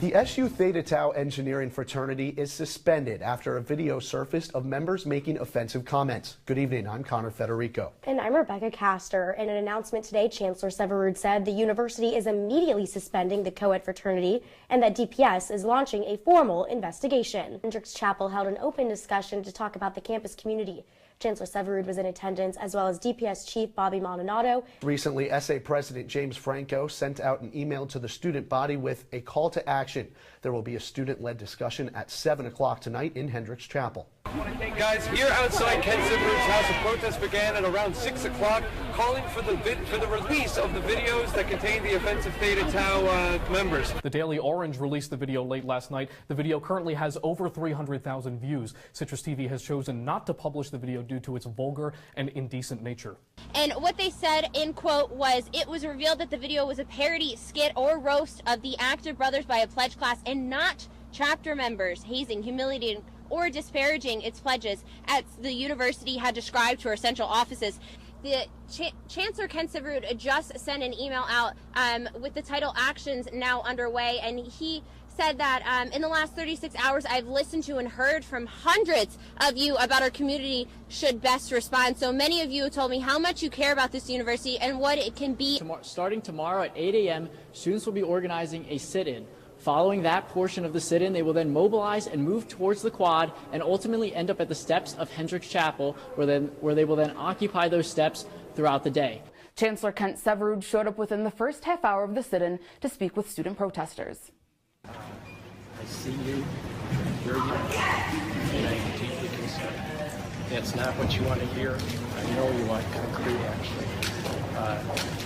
The SU Theta Tau engineering fraternity is suspended after a video surfaced of members making offensive comments. Good evening, I'm Connor Federico. And I'm Rebecca Castor. In an announcement today, Chancellor Severud said the university is immediately suspending the co-ed fraternity and that DPS is launching a formal investigation. Hendricks Chapel held an open discussion to talk about the campus community. Chancellor Severud was in attendance, as well as DPS Chief Bobby Maldonado. Recently, SA President James Franco sent out an email to the student body with a call to action. There will be a student-led discussion at 7 o'clock tonight in Hendricks Chapel. Guys, here outside Ken Severud's house, a protest began at around 6 o'clock, calling for the release of the videos that contain the offensive Theta Tau members. The Daily Orange released the video late last night. The video currently has over 300,000 views. CitrusTV has chosen not to publish the video due to its vulgar and indecent nature. And what they said, in quote, was, "It was revealed that the video was a parody, skit, or roast of the active brothers by a pledge class and not chapter members, hazing, humiliating, or disparaging its pledges," as the university had described to our central offices. The Chancellor Ken Severud just sent an email out with the title "Actions Now Underway," and he said that in the last 36 hours, I've listened to and heard from hundreds of you about our community should best respond. So many of you told me how much you care about this university and what it can be. Starting tomorrow at 8 a.m., students will be organizing a sit-in. Following that portion of the sit-in, they will then mobilize and move towards the quad and ultimately end up at the steps of Hendricks Chapel, where they will then occupy those steps throughout the day. Chancellor Kent Severud showed up within the first half hour of the sit-in to speak with student protesters. I see you, hear you, and I am deeply concerned. That's not what you want to hear. I know you want concrete action.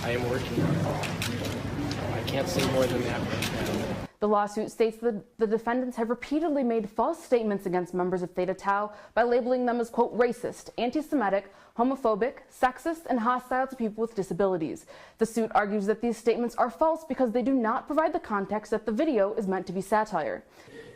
I am working on it. I can't say more than that right now. The lawsuit states that the defendants have repeatedly made false statements against members of Theta Tau by labeling them as, quote, racist, anti-Semitic, homophobic, sexist, and hostile to people with disabilities. The suit argues that these statements are false because they do not provide the context that the video is meant to be satire.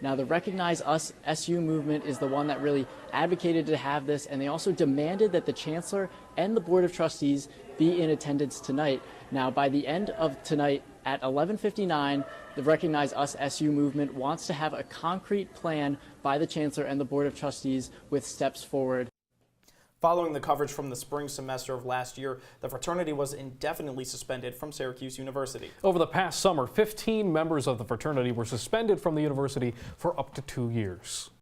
Now, the Recognize Us SU movement is the one that really advocated to have this, and they also demanded that the Chancellor and the Board of Trustees be in attendance tonight. Now, by the end of tonight at 11:59, the Recognize Us SU movement wants to have a concrete plan by the Chancellor and the Board of Trustees with steps forward. Following the coverage from the spring semester of last year, the fraternity was indefinitely suspended from Syracuse University. Over the past summer, 15 members of the fraternity were suspended from the university for up to 2 years.